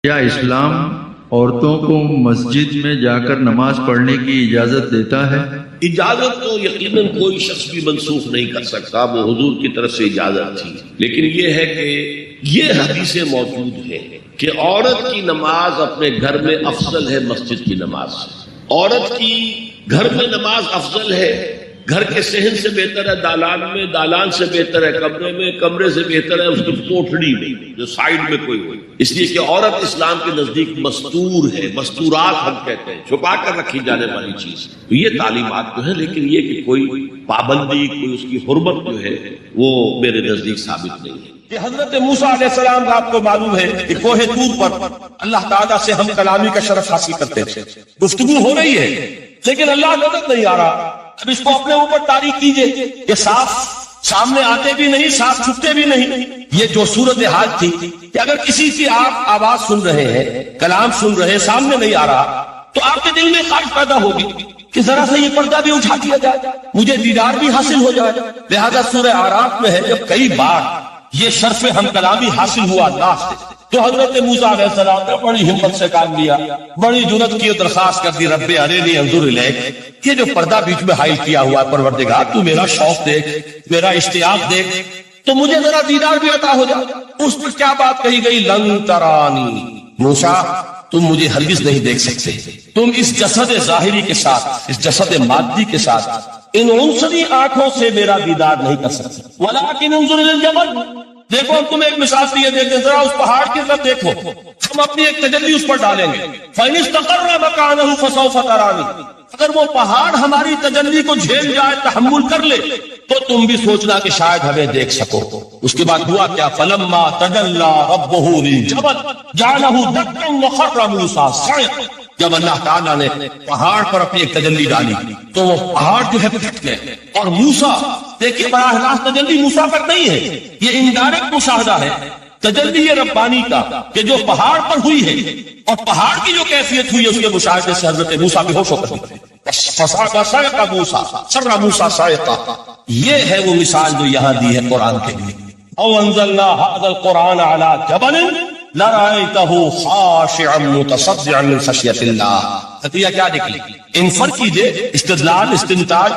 کیا اسلام عورتوں کو مسجد میں جا کر نماز پڑھنے کی اجازت دیتا ہے؟ اجازت تو یقیناً کوئی شخص بھی منسوخ نہیں کر سکتا، وہ حضور کی طرف سے اجازت تھی، لیکن یہ ہے کہ یہ حدیثیں موجود ہیں کہ عورت کی نماز اپنے گھر میں افضل ہے مسجد کی نماز سے۔ عورت کی گھر میں نماز افضل ہے، گھر کے صحن سے بہتر ہے دالان میں، دالان سے بہتر ہے کمرے میں، کمرے سے بہتر ہے اس کی کوٹھڑی میں جو سائیڈ میں کوئی ہو، اس لیے کہ عورت اسلام کے نزدیک مستور ہے، مستورات ہم کہتے ہیں، چھپا کر رکھی جانے والی چیز۔ یہ تعلیمات تو ہے، لیکن یہ کہ کوئی پابندی، کوئی اس کی حرمت جو ہے وہ میرے نزدیک ثابت نہیں ہے۔ کہ حضرت موسیٰ علیہ السلام کا آپ کو معلوم ہے کہ کوہ طور پر اللہ تعالیٰ سے ہم کلامی کا شرف حاصل کرتے تھے، گفتگو ہو رہی ہے لیکن اللہ نظر نہیں آ رہا۔ اب اس کو اپنے اوپر تاریخ کیجئے کہ صاف سامنے آتے بھی نہیں، صاف چھپتے بھی نہیں۔ یہ جو صورتحال تھی کہ اگر کسی کی آپ آواز سن رہے ہیں، کلام سن رہے ہیں، سامنے نہیں آ رہا، تو آپ کے دل میں خواہش پیدا ہوگی کہ ذرا سا یہ پردہ بھی اٹھا دیا جائے، مجھے دیدار بھی حاصل ہو جائے۔ لہذا سورہ اعراف میں ہے جب کئی بار یہ شرف ہم کلامی حاصل ہوا اللہ سے، تو حضرت موسیٰ علیہ السلام نے بڑی ہمت سے کام لیا، بڑی جرت کی درخواست کر دی، رب ارنی انظر الیک، یہ جو پردہ بیچ میں حائل کیا ہوا ہے پروردگار، تو میرا شوق دیکھ، میرا اشتیاق دیکھ، تو مجھے ذرا دیدار بھی عطا ہو جائے۔ اس پر کیا بات کہی گئی؟ لن ترانی، موسیٰ تم مجھے ہرگز نہیں دیکھ سکتے، تم اس جسد ظاہری کے ساتھ، اس جسد مادی کے ساتھ، ان عنصری آنکھوں سے میرا دیدار نہیں کر سکتے۔ ولیکن انظر الی الجبل، دیکھو ہم تمہیں ایک مثال دیے دیتے ہیں، ذرا اس پہاڑ کی طرف دیکھو، ہم اپنی ایک تجلی اس پر ڈالیں گے، فَإِنِ اسْتَقَرَّ مَكَانَهُ فَسَوْفَ تَرَانِي، اگر وہ پہاڑ ہماری تجلی کو جھیل جائے، تحمل کر لے، تو تم بھی سوچنا کہ شاید ہمیں دیکھ سکو۔ اس کے بعد ہوا کیا؟ فَلَمَّا تَجَلَّى رَبُّهُ لِلْجَبَلِ جَعَلَهُ دَكًّا وَخَرَّ مُوسَىٰ صَعِقًا، جب اللہ تعالیٰ نے پہاڑ پر اپنی ایک تجلی ڈالی تو وہ پہاڑ جو ہے پھٹ گئے، اور موسیٰ، دیکھیے براہ راست تجلی موسیٰ پر نہیں ہے، یہ انڈائریکٹ مشاہدہ ہے تجلی ربانی کا کہ جو پہاڑ پر ہوئی ہے، اور پہاڑ کی جو کیفیت ہوئی ہے اس کے مشاہدے سے حضرت موسیٰ بے ہوش ہو کر فَصَعَقَ مُوسَىٰ سَرَّ مُوسَىٰ صَعِقًا۔ یہ ہے وہ مثال جو یہاں دی ہے قرآن کے لیے۔ اَوْ أَنزَلْنَا هَٰذَا الْقُرْآنَ عَلَىٰ جَبَلٍ لَرَأَيْتَهُ خَاشِعًا مُتَصَدِّعًا مِّن خَشْيَةِ اللَّهِ۔ نتیجہ کیا نکلی؟ انفر کیجئے، استدلال، استنتاج،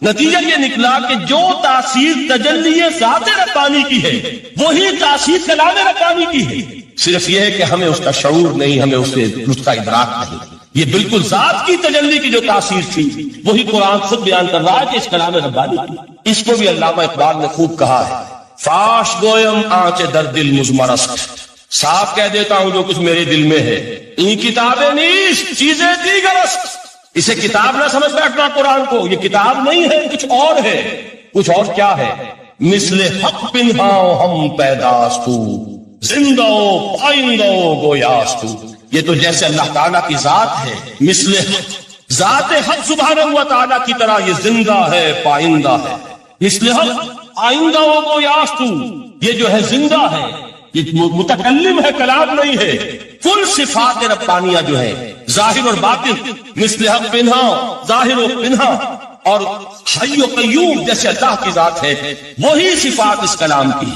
نتیجہ یہ نکلا کہ جو تاثیر تجلی ذات ربانی کی ہے وہی تاثیر کلام ربانی کی ہے، صرف یہ ہے کہ ہمیں اس کا شعور نہیں، ہمیں اس کا ادراک نہیں۔ یہ بالکل ذات کی تجلی کی جو تاثیر تھی وہی قرآن خود بیان کر رہا ہے کہ اس کلام ربانی کی۔ اس کو بھی علامہ اقبال نے خوب کہا ہے، فاش گویم آنچ در دل مزمرست، صاف کہہ دیتا ہوں جو کچھ میرے دل میں ہے، این کتابیں نیست چیزیں دیگر است۔ اسے کتاب نہ سمجھ بیٹھنا قرآن کو، یہ کتاب نہیں ہے، کچھ اور ہے۔ کچھ اور کیا ہے؟ مثل حق پنہاں ہم پیداستو، زندہ و پائندہ و گویاستو۔ یہ تو جیسے اللہ تعالیٰ کی ذات ہے، مثل حق، ذات حق سبحانہ و تعالیٰ کی طرح یہ زندہ ہے، پائندہ ہے۔ مثل حق، آئندہ و گویاستو، یہ جو ہے زندہ ہے، یہ متکلم ہے، کلام نہیں ہے۔ کل صفات ربانیہ جو ہے ظاہر اور باطن، مثل حق پنہا، ظاہر و پنہا، اور حی و قیوم جیسے اللہ کی ذات ہے، وہی صفات اس کلام کی۔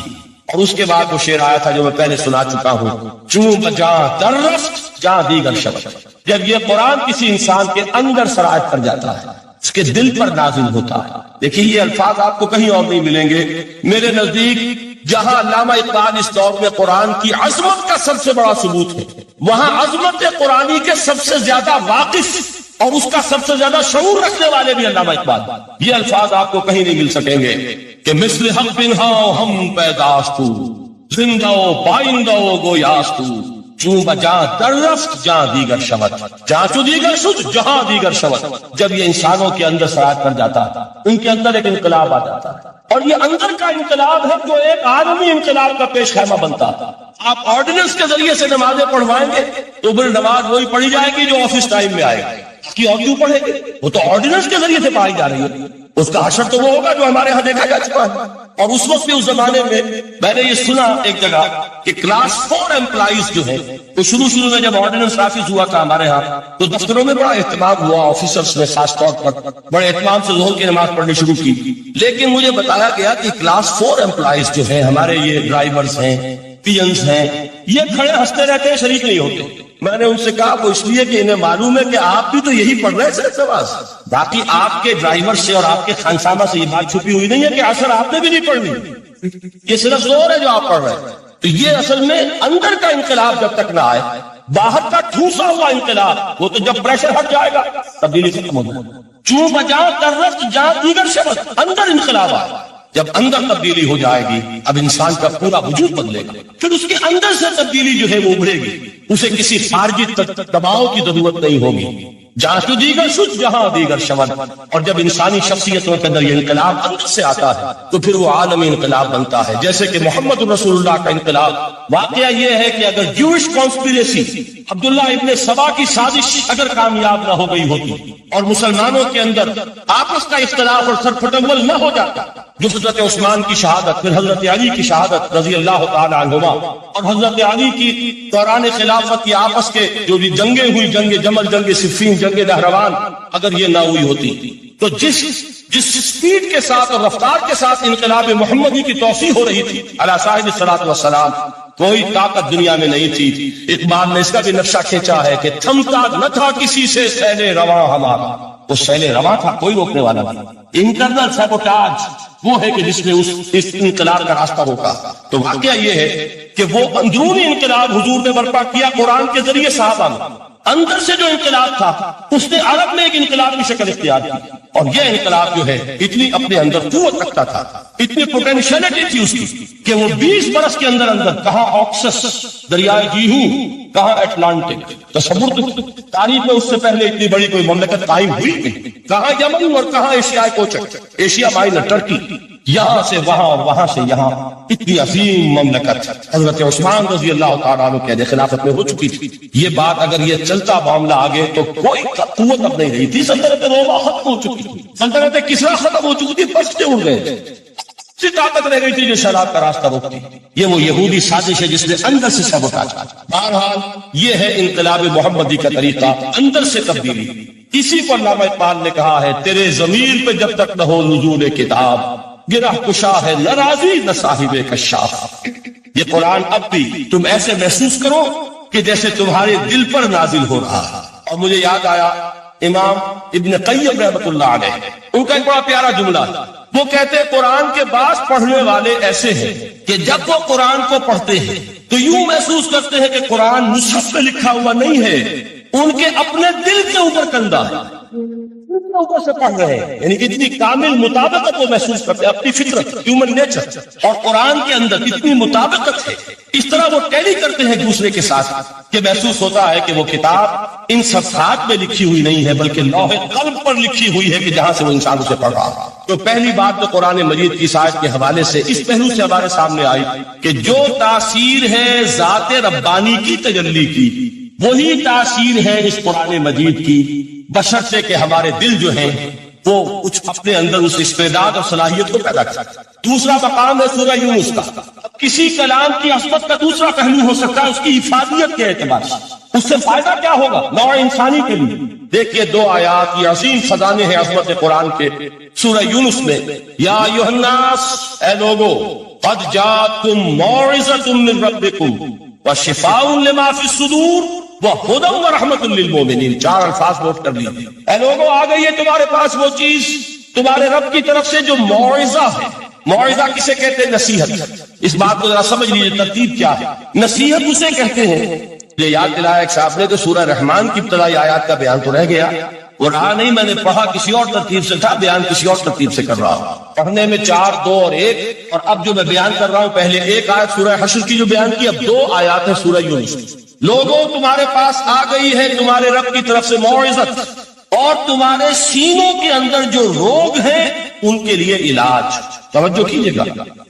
اور اس کے بعد وہ شعر آیا تھا جو میں پہلے سنا چکا ہوں، چوں بجاں در رفت جاں دیگر شب۔ جب یہ قرآن کسی انسان کے اندر سرایت کر جاتا ہے، اس کے دل پر نازل ہوتا ہے۔ دیکھیے یہ الفاظ آپ کو کہیں اور نہیں ملیں گے۔ میرے نزدیک جہاں علامہ اقبال اس دور میں قرآن کی عظمت کا سب سے بڑا ثبوت ہے، وہاں عظمت قرآنی کے سب سے زیادہ واقف اور اس کا سب سے زیادہ شعور رکھنے والے بھی علامہ اقبال۔ یہ الفاظ آپ کو کہیں نہیں مل سکیں گے کہ مثل حق پنہاں ہم پیداستو، زندہ و پائندہ و گویاستو، چوں بجاں در رفت جہاں دیگر شود، جہاں چو دیگر شد جہاں دیگر شود۔ جب یہ انسانوں کے اندر سرایت کر جاتا ہے، ان کے اندر ایک انقلاب آ جاتا ہے، اور یہ اندر کا انقلاب ہے جو ایک عالمی انقلاب کا پیش خیمہ بنتا ہے۔ آپ آرڈیننس کے ذریعے سے نمازیں پڑھوائیں گے تو پھر نماز وہی پڑھی جائے گی جو آفس ٹائم میں آئے گی، اس کی اور کیوں پڑھیں گے؟ وہ تو آرڈیننس کے ذریعے سے پڑھائی جا رہی ہے۔ اس کا حشر تو وہ ہوگا جو ہمارے ہاں دیکھا جا چکا ہے۔ اور اس وقت بھی اس زمانے میں نے یہ سنا ایک جگہ کہ کلاس 4 امپلائیز جو ہے، تو شروع میں جب آرڈیننس نافذ ہوا تھا ہمارے ہاں، تو دفتروں میں بڑا اہتمام ہوا، آفیسرز نے خاص طور پر بڑے اہتمام سے ظہر کی نماز پڑھنی شروع کی۔ لیکن مجھے بتایا گیا کہ کلاس 4 امپلائیز جو ہیں، ہمارے یہ ڈرائیورز ہیں، پی اینز ہیں، یہ کھڑے ہنستے رہتے ہیں، شریک نہیں ہوتے۔ میں نے ان سے کہا وہ اس لیے کہ انہیں معلوم ہے کہ آپ بھی تو یہی پڑھ رہے ہیں صرف نماز، باقی آپ کے ڈرائیور سے اور آپ کے خانسامہ سے یہ بات چھپی ہوئی نہیں ہے کہ اثر آپ نے بھی نہیں پڑھنی، یہ صرف زور ہے جو آپ پڑھ رہے ہیں۔ تو یہ اصل میں اندر کا انقلاب جب تک نہ آئے، باہر کا ٹھوسا ہوا انقلاب وہ تو جب پریشر ہٹ جائے گا تبدیلی ختم ہو جائے گا۔ چوں بجا کرت جا دیگر شبت، اندر انقلاب آئے، جب اندر تبدیلی ہو جائے گی اب انسان کا پورا وجود بدلے گا، پھر اس کے اندر سے تبدیلی جو ہے وہ ابھرے گی، اسے کسی خارجی دباؤ کی ضرورت نہیں ہوگی۔ جہاں تو دیگر شد جہاں دیگر شود، اور جب انسانی شخصیتوں کے اندر یہ انقلاب اندر سے آتا ہے تو پھر وہ عالمی انقلاب بنتا ہے، جیسے کہ محمد رسول اللہ کا انقلاب۔ واقعہ یہ ہے کہ اگر جوش کانسپیریسی، عبداللہ ابن سبا کی سازش اگر کامیاب نہ ہو گئی ہوتی اور مسلمانوں کے اندر آپس کا اختلاف اور سر پھٹمل نہ ہو جاتا، جو حضرت عثمان کی شہادت، پھر حضرت علی کی شہادت رضی اللہ تعالی عنہما، اور حضرت علی کی دوران خلافت کی آپس کے جو بھی جنگیں ہوئی، جنگ جمل، جنگ صفین، جنگ نہروان، اگر یہ نہ ہوئی ہوتی تو جس سپیڈ کے ساتھ اور رفتار کے ساتھ انقلاب محمدی کی توسیع ہو رہی تھی علی صاحب الصلاۃ والسلام، کوئی طاقت دنیا میں نہیں تھی۔ اقبال نے اس کا بھی نقشہ کھینچا ہے کہ تھمتا نہ تھا کسی سے سیل رواں ہمارا، وہ سیل رواں تھا، کوئی روکنے والا نہیں۔ انٹرنل سیبوٹاج وہ ہے کہ جس نے اس انقلاب کا راستہ روکا۔ تو واقعہ یہ ہے کہ وہ اندرونی انقلاب حضور نے برپا کیا قرآن کے ذریعے صحابہ میں، اندر سے جو انقلاب تھا اس نے عرب میں ایک انقلاب کی شکل اختیار کی، اور یہ انقلاب جو ہے اتنی اپنے اندر قوت رکھتا تھا، اتنی پوٹینشیلٹی تھی اس کی کہ وہ 20 برس کے اندر کہاں آکسس دریائے جیہو، کہاں اٹلانٹک، تصور تاریخ میں اس سے پہلے اتنی بڑی کوئی مملکت قائم ہوئی نہیں، کہاں یمن اور کہاں ایشیا کوچک، ایشیا مائنر ٹرکی، یہاں سے وہاں اور وہاں سے یہاں، اتنی عظیم مملکت حضرت عثمان رضی اللہ تعالیٰ عنہ کے خلافت میں ہو چکی تھی۔ یہ بات اگر یہ چلتا معاملہ آگے تو کوئی قوت اب نہیں رہی تھی، سلطنت روما ختم ہو چکی تھی، سلطنت کسریٰ ختم ہو چکی تھی، پستے اڑ گئے تھے، طاقت رہ گئی تھی جو شراب کا راستہ روکتی۔ یہ وہ یہودی سازش ہے جس نے اندر سے سبوٹاج کیا۔ بہرحال یہ ہے انقلاب محمدی کا طریقہ، اندر سے تبدیلی۔ اسی کو علامہ اقبال نے کہا ہے، تیرے ضمیر پہ جب تک نہ ہو نزول کتاب، گرہ کشا ہے نہ راضی نہ صاحب کشاف۔ یہ قرآن اب بھی تم ایسے محسوس کرو کہ جیسے تمہارے دل پر نازل ہو رہا ہے۔ اور مجھے یاد آیا امام ابن قیم رحمۃ اللہ علیہ، ان کا ایک بڑا پیارا جملہ، وہ کہتے ہیں قرآن کے بعض پڑھنے والے ایسے ہیں کہ جب وہ قرآن کو پڑھتے ہیں تو یوں محسوس کرتے ہیں کہ قرآن مصحف میں لکھا ہوا نہیں ہے، ان کے اپنے دل کے اوپر کندہ ہے، اوپر سے پڑھ رہے ہیں، یعنی کہ اتنی کامل مطابقت وہ محسوس کرتے ہیں، اپنی فطرت، ہیومن نیچر اور قرآن کے اندر اتنی مطابقت ہے، اس طرح وہ ٹیلی کرتے ہیں دوسرے کے ساتھ کہ محسوس ہوتا ہے کہ وہ کتاب ان صفحات میں لکھی ہوئی نہیں ہے بلکہ لوح قلب پر لکھی ہوئی ہے کہ جہاں سے وہ انسان اسے پڑھ رہا ہے۔ تو پہلی بات تو قرآن مجید کی آیت کے حوالے سے اس پہلو سے ہمارے سامنے آئی کہ جو تاثیر ہے ذات ربانی کی تجلی کی، وہی تاثیر ہے اس قرآن مجید کی، بشرطے کہ ہمارے دل جو ہیں وہ کچھ اپنے اندر اس استعداد اور صلاحیت کو پیدا کرتا ہے۔ دوسرا مقام ہے سورہ یونس کا۔ کسی کلام کی عصمت کا دوسرا پہلو ہو سکتا ہے اس کی افادیت کے اعتبار سے، اس سے فائدہ کیا ہوگا نوع انسانی کے لیے۔ دیکھیے دو آیات، یہ عظیم خزانے ہیں عظمت قرآن کے۔ سورہ یونس میں یا ایھا الناس، اے لوگو، قد جاءتکم موعظۃ من ربکم وشفاء لما فی الصدور وہدی ورحمۃ للمؤمنین۔ 4 الفاظ نوٹ کر لیجیے۔ اے لوگوں، آ گئی ہے تمہارے پاس وہ چیز تمہارے رب کی طرف سے جو موعظہ ہے۔ موعظہ کسے کہتے ہیں؟ نصیحت۔ اس بات کو ذرا سمجھ لیجیے ترتیب کیا ہے۔ نصیحت اسے کہتے ہیں، یہ یاد دلایا ایک صاحب نے کہ سورہ رحمان کی ابتدائی آیات کا بیان تو رہ گیا، وہ رہا نہیں، میں نے پڑھا کسی اور ترتیب سے تھا، بیان کسی اور ترتیب سے کر رہا ہوں۔ پڑھنے میں 4، 2 اور 1، اور اب جو میں بیان کر رہا ہوں پہلے 1 آیت سورہ حشر کی جو بیان کی، اب 2 آیات ہے سورہ یونس۔ لوگوں، تمہارے پاس آ گئی ہے تمہارے رب کی طرف سے موعظت، اور تمہارے سینوں کے اندر جو روگ ہیں ان کے لیے علاج۔ توجہ کیجیے گا،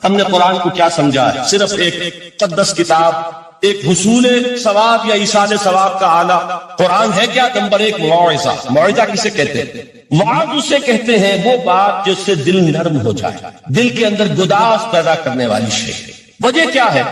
ہم نے قرآن کو کیا سمجھا ہے؟ صرف ایک مقدس کتاب، ایک حصول ثواب یا ایصال ثواب کا آلہ۔ قرآن ہے کیا؟ نمبر 1 موعظہ۔ موعظہ کسے کہتے ہیں؟ وعظ اسے کہتے ہیں وہ بات جس سے دل نرم ہو جائے، دل کے اندر گداز پیدا کرنے والی شے۔ وجہ کیا ہے؟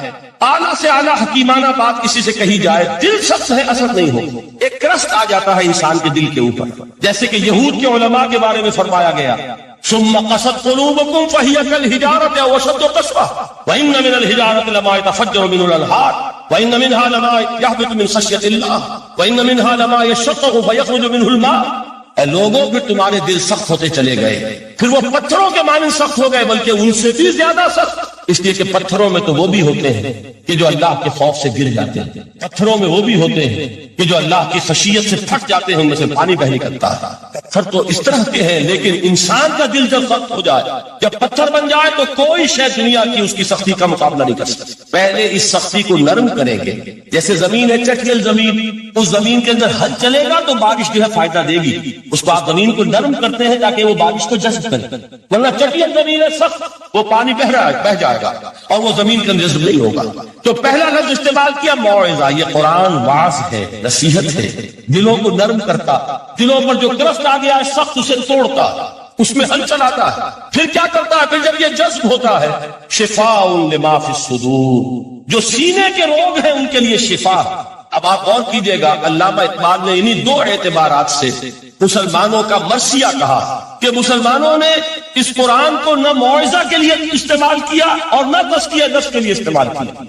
اعلیٰ سے اعلیٰ حکیمانہ بات کسی سے کہی جائے، دل سخت ہے، اثر نہیں ہو، ایک کرست آ جاتا ہے انسان کے دل کے اوپر، جیسے کہ یہود کے علماء کے بارے میں فرمایا گیا، ثم قست قلوبکم فہی کالحجارۃ او اشد قسوۃ وان من الحجارۃ لما يتفجر منه الانہار۔ وَإِنَّ مِنْهَا لَمَا يَهْبِطُ مِنْ خَشْيَةِ اللَّهِ وَإِنَّ مِنْهَا لَمَا يَشَّقَّقُ فَيَخْرُجُ مِنْهُ الْمَاءُ. اے لوگوں پھر تمہارے دل سخت ہوتے چلے گئے، پھر وہ پتھروں کے مانند سخت ہو گئے، بلکہ ان سے بھی زیادہ سخت، اس لیے کہ پتھروں میں تو وہ بھی ہوتے ہیں کہ جو اللہ کے خوف سے گر جاتے ہیں، پتھروں میں وہ بھی ہوتے ہیں کہ جو اللہ کی خشیت سے پھٹ جاتے ہیں، ان میں سے پانی بہ نکلتا ہے۔ پتھر تو اس طرح کے ہیں، لیکن انسان کا دل جب سخت ہو جائے، جب پتھر بن جائے، تو کوئی شے دنیا کی اس کی سختی کا مقابلہ نہیں کر سکتی۔ پہلے اس سختی کو نرم کریں گے، جیسے زمین ہے چٹیل زمین، اس زمین کے اندر ہل چلے گا تو بارش جو ہے فائدہ دے گی، اس کو آپ زمین کو نرم کرتے ہیں تاکہ وہ بارش کو جذب کرے، ورنہ چٹیل زمین ہے سخت، وہ پانی بہ جائے گا اور وہ زمین کا جذب نہیں ہوگا۔ تو پہلا لفظ استعمال کیا موعظہ، یہ قرآن واعظ ہے، نصیحت ہے، دلوں کو نرم کرتا، دلوں پر جو گرفت آ گیا ہے سخت اسے توڑتا، اس میں ہل چلاتا ہے۔ پھر کیا کرتا ہے؟ پھر جب یہ جذب ہوتا ہے، شفاء لما فی الصدور، جو سینے کے روگ ہیں ان کے لیے شفا۔ اب آپ غور کیجئے گا، علامہ اقبال نے انہی دو اعتبارات سے مسلمانوں کا مرثیہ کہا کہ مسلمانوں نے اس قرآن کو نہ موعظہ کے لیے استعمال کیا اور نہ تزکیہ نفس کے لیے استعمال کیا،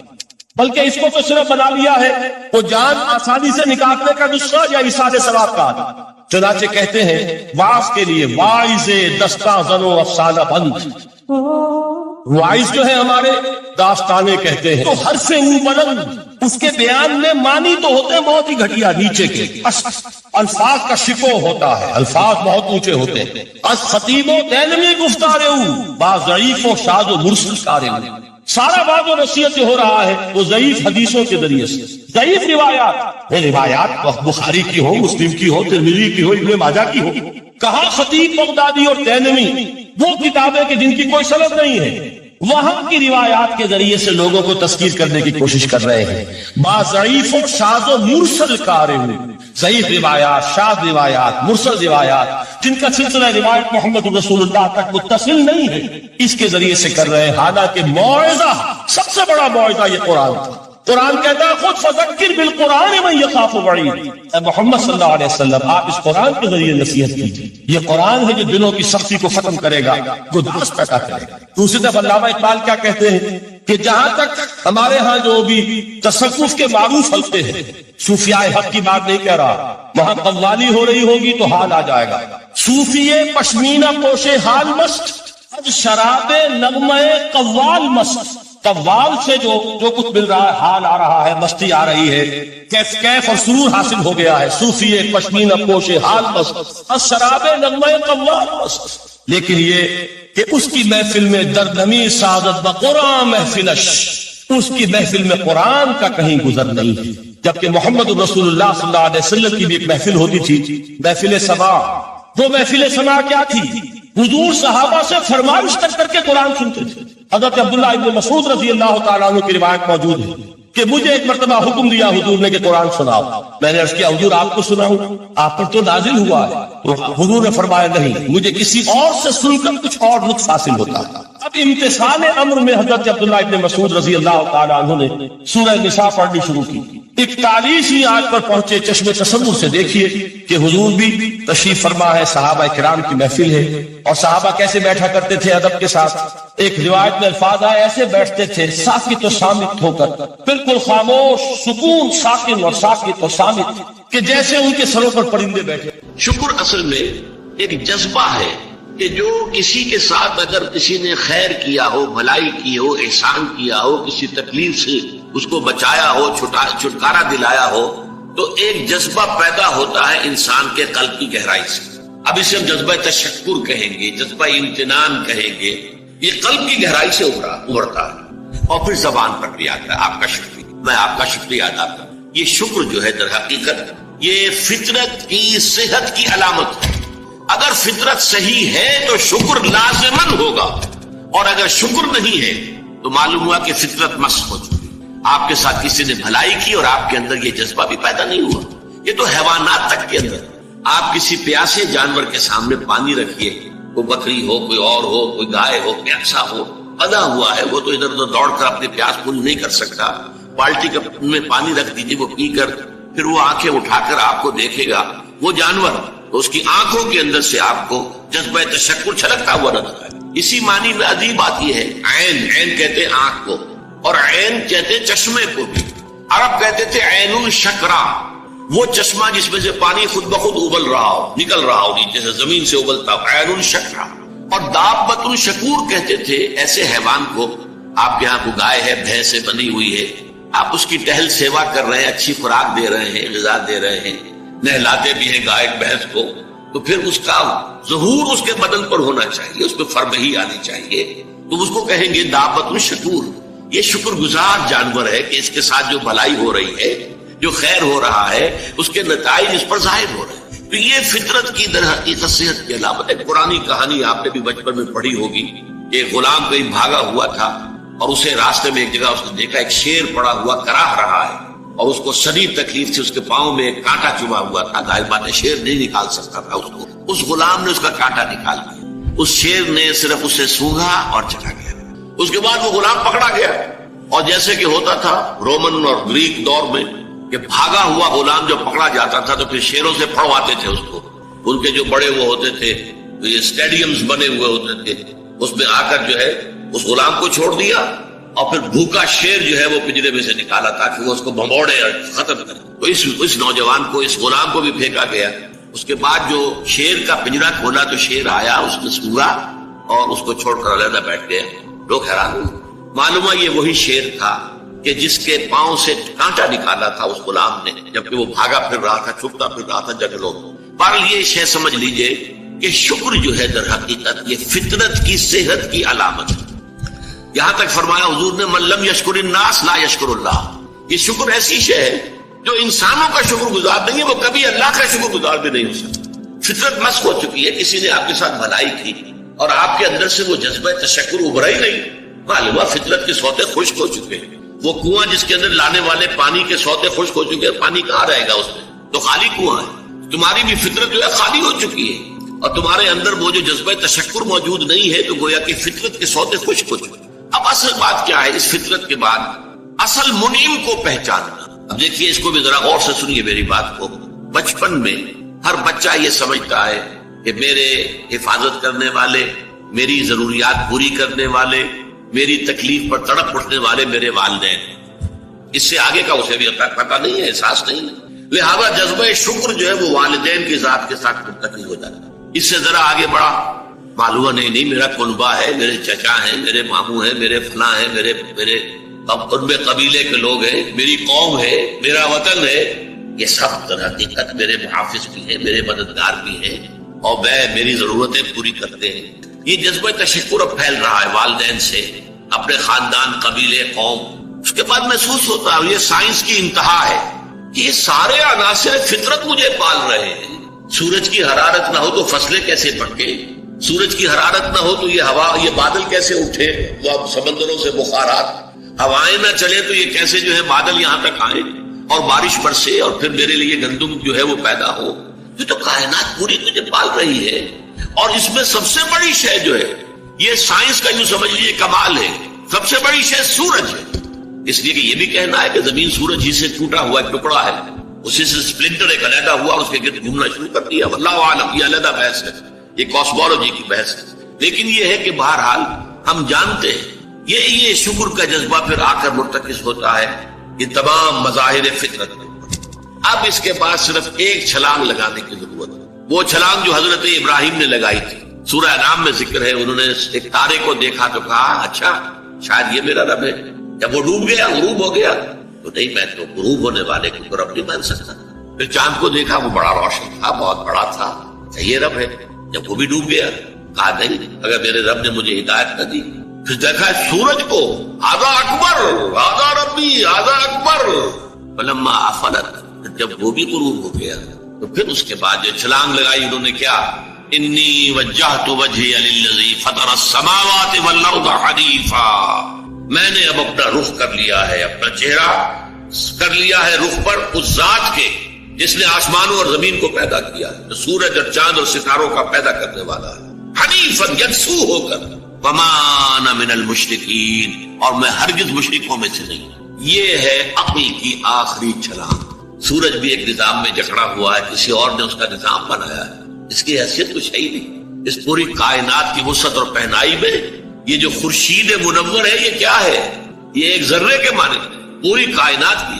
بلکہ اس کو تو صرف بنا لیا ہے وہ جان آسانی سے نکالنے کا نسخہ یا ایصال ثواب کا۔ چنانچہ کہتے ہیں واعظ کے لیے واعظ دستاں زن و افسانہ بند، واعظ جو ہے ہمارے داستانے کہتے ہیں تو ہر سے اون بلند، اس کے بیان میں معنی تو ہوتے ہیں بہت ہی گھٹیا نیچے کے، الفاظ کا شکو ہوتا ہے، الفاظ بہت اونچے ہوتے ہیں۔ از خطیب و دینمی گفتار با ضعیف و شاذ و مرسل کار، سارا بات و نصیحت ہو رہا ہے وہ ضعیف حدیثوں کے ذریعے سے، ضعیف روایات بخاری کی ہو، مسلم کی ہو، ترمذی کی ہو، ابن ماجہ کی ہو۔ کہا خطیب بغدادی اور دینمی وہ کتابیں کہ جن کی کوئی سند نہیں ہے، وہاں کی روایات کے ذریعے سے لوگوں کو تذکیر کرنے کی کوشش کر رہے ہیں۔ با ضعیف و شاذ و مرسل کار، ضعیف روایات، شاذ روایات، مرسل روایات جن کا سلسلہ روایت محمد رسول اللہ تک متصل نہیں ہے، اس کے ذریعے سے کر رہے ہیں۔ حالانکہ موعظہ، سب سے بڑا موعظہ یہ قرآن تھا۔ قرآن کہتا ہے خود فذکر بالقرآن من یخاف وعید، اے محمد صلی اللہ علیہ وسلم آپ اس قرآن کے ذریعے نصیحت کیجیے، یہ قرآن ہے جو دلوں کی سختی کو ختم کرے گا، گداز پیدا کرے گا۔ دوسری طرف علامہ اقبال کیا کہتے ہیں کہ جہاں تک ہمارے ہاں جو بھی تصوف کے معروف حلقے ہیں، صوفیاء حق کی بات نہیں کہہ رہا، وہاں قوالی ہو رہی ہوگی تو حال آ جائے گا۔ صوفیے پشمینہ پوشے حال مست، از شراب نغمہ قوال مست، قوال سے جو کچھ مل رہا ہے، حال آ رہا ہے، مستی آ رہی ہے، کیف اور سرور حاصل ہو گیا ہے۔ صوفی پشمینہ پوش حال مست، از شراب نغمہ قوال مست۔ لیکن یہ کہ اس کی محفل میں دردمی سعادت بقرآن محفلش، اس کی محفل میں قرآن کا کہیں گزر نہیں ہے۔ جبکہ محمد رسول اللہ صلی اللہ علیہ وسلم کی بھی ایک محفل ہوتی تھی، محفل سماع۔ وہ محفل سماع کیا تھی؟ حضور صحابہ سے فرمائش کر کے قرآن سنتے تھے۔ حضرت عبداللہ ابن مسعود رضی اللہ تعالیٰ عنہ کی روایت موجود ہے کہ مجھے ایک مرتبہ حکم دیا حضور نے کہ قرآن سناؤ۔ میں نے عرض کیا حضور آپ کو سناؤں؟ آپ پر تو نازل ہوا ہے۔ تو حضور نے فرمایا نہیں، مجھے کسی اور سے سن کر کچھ اور لطف حاصل ہوتا ہے۔ اب امتثال امر میں حضرت عبداللہ ابن مسعود رضی اللہ تعالیٰ عنہ نے سورہ نساء پڑھنی شروع کی۔ 41ویں آیت پر پہنچے، چشم تصور سے دیکھیے کہ حضور بھی تشریف فرما ہے، صحابہ کرام کی محفل ہے، اور صحابہ کیسے بیٹھا کرتے تھے ادب کے ساتھ۔ ایک روایت میں الفاظ آئے ایسے بیٹھتے تھے ساکت و صامت ہو کر، بالکل خاموش، سکون، ساکن اور ساکت و صامت، کہ جیسے ان کے سروں پر پرندے بیٹھے۔ شکر اصل میں ایک جذبہ ہے کہ جو کسی کے ساتھ اگر کسی نے خیر کیا ہو، بھلائی کی ہو، احسان کیا ہو، کسی تکلیف سے اس کو بچایا ہو، چھٹکارا دلایا ہو، تو ایک جذبہ پیدا ہوتا ہے انسان کے قلب کی گہرائی سے۔ اب اسے ہم جذبہ تشکر کہیں گے، جذبہ امتنان کہیں گے، یہ قلب کی گہرائی سے ابھرتا ہے اور پھر زبان پر بھی آتا ہے آپ کا شکریہ، میں آپ کا شکریہ ادا کروں۔ یہ شکر جو ہے در حقیقت یہ فطرت کی صحت کی علامت ہے۔ اگر فطرت صحیح ہے تو شکر لازماً ہوگا، اور اگر شکر نہیں ہے تو معلوم ہوا کہ فطرت مسخ ہو چکی۔ آپ کے ساتھ کسی نے بھلائی کی اور آپ کے اندر یہ جذبہ بھی پیدا نہیں ہوا۔ یہ تو حیوانات تک کے اندر، آپ کسی پیاسے جانور کے سامنے پانی رکھیے، کوئی بکری ہو، کوئی اور ہو، کوئی گائے ہو، پیاسا ہو، پدا ہوا ہے، وہ تو ادھر ادھر دوڑ کر اپنی پیاس پوری نہیں کر سکتا۔ بالٹی میں پانی رکھ دیجیے، وہ پی کر پھر وہ آنکھیں اٹھا کر آپ کو دیکھے گا۔ وہ جانور تو اس کی آنکھوں کے اندر سے آپ کو جذبہ تشکر چھلکتا ہوا نظر آئے۔ اسی معنی میں عجیب بات یہ ہے، عین کہتے ہیں آنکھ کو، اور عین کہتے ہیں چشمے کو بھی۔ عرب کہتے تھے عین الشکرا، وہ چشمہ جس میں سے پانی خود بخود ابل رہا ہو، نکل رہا ہو نیچے سے، زمین سے ابلتا ہو، عین الشکرا۔ اور دابۃ الشکور کہتے تھے ایسے حیوان کو، آپ کے یہاں کو گائے ہے، بھینس بنی ہوئی ہے، آپ اس کی ٹہل سیوا کر رہے ہیں، اچھی خوراک دے رہے ہیں، غذا دے رہے ہیں، نہلاتے بھی ہیں گائے بھینس کو، تو پھر اس کا ظہور اس کے بدن پر ہونا چاہیے، اس پہ فربہی آنی چاہیے، تو اس کو کہیں گے دابۃ الشکور۔ یہ شکر گزار جانور ہے کہ اس کے ساتھ جو بھلائی ہو رہی ہے، جو خیر ہو رہا ہے، اس کے نتائج اس پر ظاہر ہو رہے ہیں۔ تو یہ فطرت کی در حقیقت صحت کی علامت ہے۔ پرانی کہانی آپ نے بھی بچپن میں پڑھی ہوگی، ایک غلام کہیں بھاگا ہوا تھا اور اسے راستے میں ایک جگہ اس نے دیکھا ایک شیر پڑا ہوا کراہ رہا ہے، اور اس کو شدید تکلیف سے اس کے پاؤں میں ایک کانٹا چبھا ہوا تھا، ظاہر بات ہے شیر نہیں نکال سکتا تھا اس کو، اس غلام نے اس کا کانٹا نکال دیا، اس شیر نے صرف اسے سونگھا اور چلا گیا۔ اس کے بعد وہ غلام پکڑا گیا، اور جیسے کہ ہوتا تھا رومن اور گریک دور میں کہ بھاگا ہوا غلام جب پکڑا جاتا تھا تو پھر شیروں سے پھڑواتے تھے اس کو، ان کے جو بڑے وہ ہوتے تھے، یہ اسٹیڈیمز بنے ہوئے ہوتے تھے، اس میں آ کر جو ہے اس غلام کو چھوڑ دیا، اور پھر بھوکا شیر جو ہے وہ پنجرے میں سے نکالا تاکہ وہ اس کو بھمبوڑے اور ختم کرے۔ تو اس نوجوان کو، اس غلام کو بھی پھینکا گیا۔ اس کے بعد جو شیر کا پنجرا کھولا تو شیر آیا، اس نے سونگا اور اس کو چھوڑ کر علیحدہ بیٹھ گیا۔ لوگ حیران ہوئے، معلوم ہے یہ وہی شیر تھا کہ جس کے پاؤں سے کانٹا نکالا تھا اس غلام نے، جبکہ وہ بھاگا پھر رہا تھا، چھپتا پھر رہا تھا جنگلوں میں۔ پر یہ شے سمجھ لیجئے کہ شکر جو ہے در حقیقت یہ فطرت کی صحت کی علامت ہے۔ یہاں تک فرمایا حضور نے من لم یشکر الناس لا یشکر اللہ۔ یہ شکر ایسی شے ہے جو انسانوں کا شکر گزار نہیں ہے، وہ کبھی اللہ کا شکر گزار بھی نہیں ہو سکتا۔ فطرت مسخ ہو چکی ہے، کسی نے آپ کے ساتھ بھلائی کی اور آپ کے اندر سے وہ جذبہ تشکر ابھرا ہی نہیں، معلوم فطرت کے سوتے خشک ہو چکے ہیں۔ وہ کنواں جس کے اندر لانے والے پانی کے سوتے خشک ہو چکے ہیں، پانی کہاں رہے گا اس میں، تو خالی کنواں ہے۔ تمہاری بھی فطرت جو ہے خالی ہو چکی ہے، اور تمہارے اندر وہ جو جذبہ تشکر موجود نہیں ہے، تو گویا کہ فطرت کے سوتے خشک ہو چکے۔ اب اصل بات کیا ہے اس فطرت کے بعد؟ اصل منعم کو پہچاننا۔ اب دیکھیے اس کو بھی ذرا غور سے سنیے میری بات کو۔ بچپن میں ہر بچہ یہ سمجھتا ہے کہ میرے حفاظت کرنے والے، میری ضروریات پوری کرنے والے، میری تکلیف پر تڑپ اٹھنے والے میرے والدین ہیں۔ اس سے آگے کا اسے بھی پتہ نہیں ہے، احساس نہیں ہے، لہذا جذبہ شکر جو ہے وہ والدین کی ذات کے ساتھ منتقل ہو جاتا ہے۔ اس سے ذرا آگے بڑھا، معلوم نہیں میرا کنبہ ہے، میرے چچا ہیں، میرے ماموں ہیں، میرے فلاں ہیں، میرے ان میں قبیلے کے لوگ ہیں، میری قوم ہے، میرا وطن ہے، یہ سب در حقیقت میرے محافظ بھی ہیں، میرے مددگار بھی ہیں، اور میری ضرورتیں پوری کرتے ہیں۔ یہ جذبہ تشکر اب پھیل رہا ہے والدین سے، اپنے خاندان، قبیلے، قوم۔ اس کے بعد محسوس ہوتا ہے یہ سائنس کی انتہا ہے کہ یہ سارے عناصر فطرت مجھے پال رہے ہیں۔ سورج کی حرارت نہ ہو تو فصلیں کیسے پکے، سورج کی حرارت نہ ہو تو یہ ہوا، یہ بادل کیسے اٹھے، وہ سمندروں سے بخارات، ہوائیں نہ چلے تو یہ کیسے جو ہے بادل یہاں تک آئے اور بارش برسے اور پھر میرے لیے گندم جو ہے وہ پیدا ہو۔ یہ تو کائنات پوری مجھے پال رہی ہے، اور اس میں سب سے بڑی شے جو ہے، یہ سائنس کا یوں سمجھ لیجیے کمال ہے، سب سے بڑی شے سورج ہے۔ اس لیے کہ یہ بھی کہنا ہے کہ زمین سورج ہی سے ٹوٹا ہوا ایک ٹکڑا ہے، اسی سے سپلنٹر ایک علیحدہ ہوا، اس کے گرد گھومنا شروع کر دیا، واللہ عالم، یہ علیحدہ بحث ہے، یہ کاسمولوجی کی بحث ہے۔ لیکن یہ ہے کہ بہرحال ہم جانتے ہیں یہ شکر کا جذبہ پھر آ کر مرتکز ہوتا ہے یہ تمام مظاہر فطرت میں۔ اب اس کے بعد صرف ایک چھلانگ لگانے کی ضرورت ہے، وہ چھلانگ جو حضرت ابراہیم نے لگائی تھی۔ سورہ انعام میں ذکر ہے، انہوں نے ایک تارے کو دیکھا تو کہا اچھا شاید یہ میرا رب ہے۔ جب وہ ڈوب گیا، غروب ہو گیا، تو نہیں میں تو غروب ہونے والے کو تو رب نہیں مان سکتا۔ پھر چاند کو دیکھا، وہ بڑا روشن تھا، بہت بڑا تھا، یہ رب ہے۔ جب وہ بھی ڈوب گیا، کہا نہیں اگر میرے رب نے مجھے ہدایت نہ دی۔ پھر دیکھا سورج کو، آدھا اکبر، آدھا ربی، آدھا اکبر، فلما افلت، جب وہ بھی غروب ہو گیا تو پھر اس کے بعد جو چھلانگ لگائی انہوں نے کیا، انی وجہت وجہی للذی فطر السماوات والارض حنیفا، میں نے اب اپنا رخ کر لیا ہے، اپنا چہرہ کر لیا ہے رخ پر اس ذات کے جس نے آسمانوں اور زمین کو پیدا کیا، جو سورج اور چاند اور ستاروں کا پیدا کرنے والا ہے، حنیفا، یکسو ہو کر، وما انا من المشرکین، اور میں ہرگز مشرکوں میں سے نہیں۔ یہ ہے عقل کی آخری چھلانگ۔ سورج بھی ایک نظام میں جکڑا ہوا ہے، کسی اور نے اس کا نظام بنایا ہے، اس کی حیثیت کچھ ہے ہی نہیں۔ اس پوری کائنات کی وسعت اور پہنائی میں یہ جو خورشید منور ہے یہ کیا ہے؟ یہ ایک ذرے کے معنی ہے، پوری کائنات کی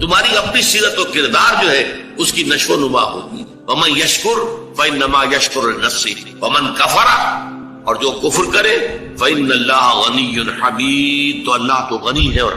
تمہاری اپنی سیرت و کردار جو ہے اس کی نشو و نما ہوگی. ومن یشکر فانما یشکر لنفسہ ومن کفر، اور جو کفر کرے فإن اللہ غنی حمید، تو اللہ تو غنی ہے اور